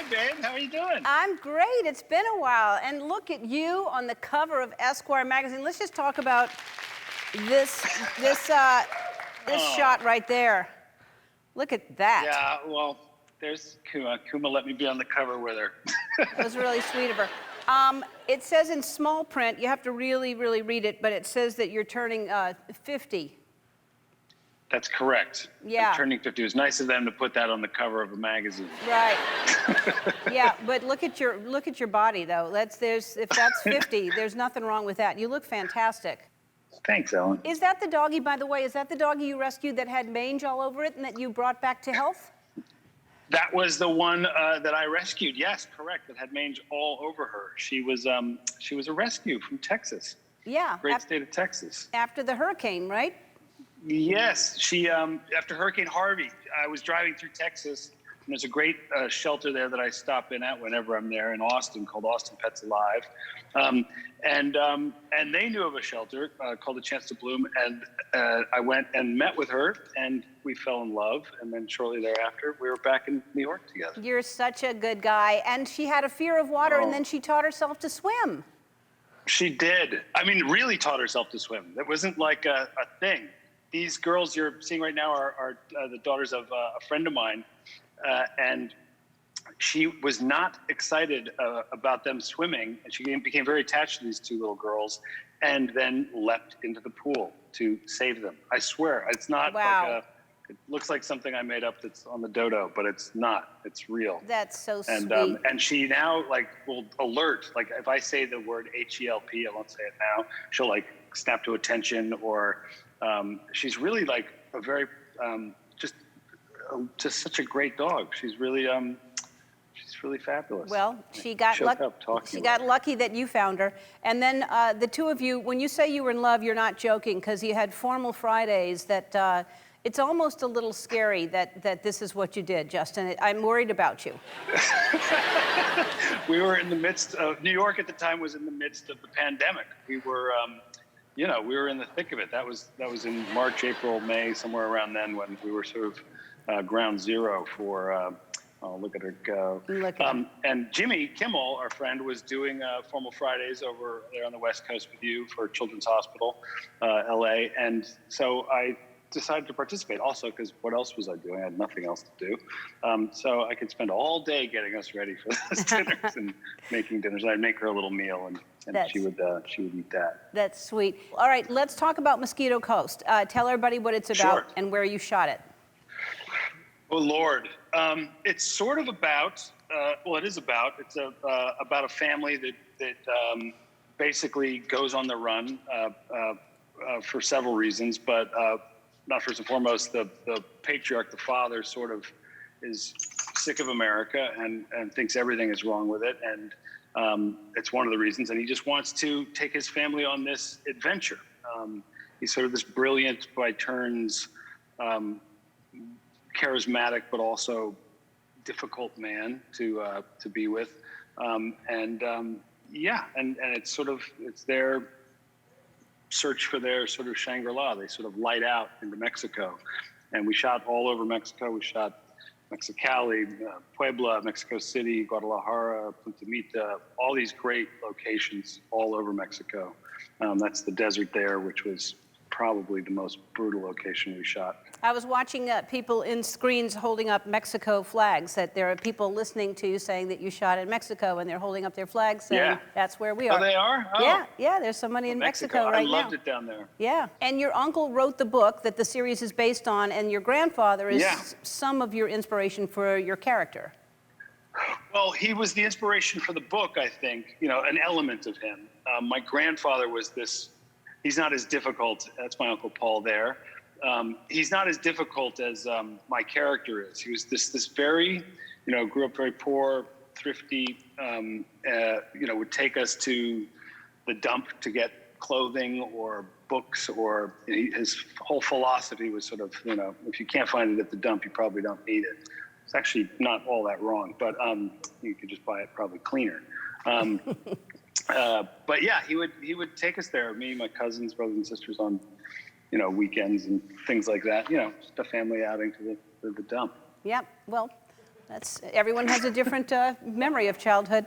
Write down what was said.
babe. How are you doing? I'm great. It's been a while. And look at you on the cover of Esquire magazine. Let's just talk about this shot right there. Look at that. Yeah, well, there's Kuma. Kuma let me be on the cover with her. That was really sweet of her. It says in small print, you have to really, really read it, but it says that you're turning 50. That's correct. Yeah. I'm turning 50. It was nice of them to put that on the cover of a magazine. Right. Yeah, but look at your body though. If that's 50, there's nothing wrong with that. You look fantastic. Thanks, Ellen. Is that the doggy, by the way? Is that the doggy you rescued that had mange all over it and that you brought back to health? That was the one that I rescued. Yes, correct. That had mange all over her. She was a rescue from Texas. Yeah. Great state of Texas. After the hurricane, right? Yes, she after Hurricane Harvey, I was driving through Texas, and there's a great shelter there that I stop in at whenever I'm there in Austin called Austin Pets Alive, and they knew of a shelter called A Chance to Bloom, and I went and met with her, and we fell in love, and then shortly thereafter we were back in New York together. You're such a good guy, and she had a fear of water, and then she taught herself to swim. She did. I mean, really taught herself to swim. It wasn't like a thing. These girls you're seeing right now are the daughters of a friend of mine, and she was not excited about them swimming, and she became very attached to these two little girls, and then leapt into the pool to save them. I swear, it's not like it looks like something I made up that's on the dodo, but it's not. It's real. That's so sweet. And she now will alert, like if I say the word H-E-L-P, I won't say it now, she'll snap to attention, or she's really a very just such a grech dog. She's really fabulous. Well, she got lucky that you found her. And then the two of you, when you say you were in love, you're not joking, because you had formal Fridays that it's almost a little scary that this is what you did, Justin. I'm worried about you. We were in the midst of, New York at the time was in the midst of the pandemic. We were, we were in the thick of it. That was in March, April, May, somewhere around then, when we were sort of ground zero for, look at her go. And Jimmy Kimmel, our friend, was doing Formal Fridays over there on the West Coast with you for Children's Hospital, LA. And so I decided to participate also, because what else was I doing? I had nothing else to do. So I could spend all day getting us ready for those dinners and making dinners. I'd make her a little meal, and she would eat that. That's sweet. All right, let's talk about Mosquito Coast. Tell everybody what it's about and where you shot it. Oh, Lord. It's sort of about, it's about a family that basically goes on the run for several reasons, but not first and foremost, the patriarch, the father, sort of is sick of America and thinks everything is wrong with it. And it's one of the reasons. And he just wants to take his family on this adventure. He's sort of this brilliant, by turns, charismatic, but also difficult man to be with. And it's their search for their sort of Shangri-La. They sort of light out into Mexico. And we shot all over Mexico. We shot Mexicali, Puebla, Mexico City, Guadalajara, Punta Mita, all these great locations all over Mexico. That's the desert there, which was probably the most brutal location we shot. I was watching people in screens holding up Mexico flags, that there are people listening to you saying that you shot in Mexico, and they're holding up their flags saying that's where we are. Oh, they are? Oh. Yeah, there's somebody in Mexico right now. I loved it down there. Yeah, and your uncle wrote the book that the series is based on, and your grandfather is some of your inspiration for your character. Well, he was the inspiration for the book, I think, an element of him. My grandfather was this, he's not as difficult, that's my Uncle Paul there. He's not as difficult as my character is. He was this very, grew up very poor, thrifty, would take us to the dump to get clothing or books, or his whole philosophy was sort of, if you can't find it at the dump, you probably don't need it. It's actually not all that wrong, but you could just buy it probably cleaner. But yeah, he would take us there, me, my cousins, brothers and sisters, on weekends and things like that. Just a family outing to the dump. Yep. Well, Everyone has a different memory of childhood.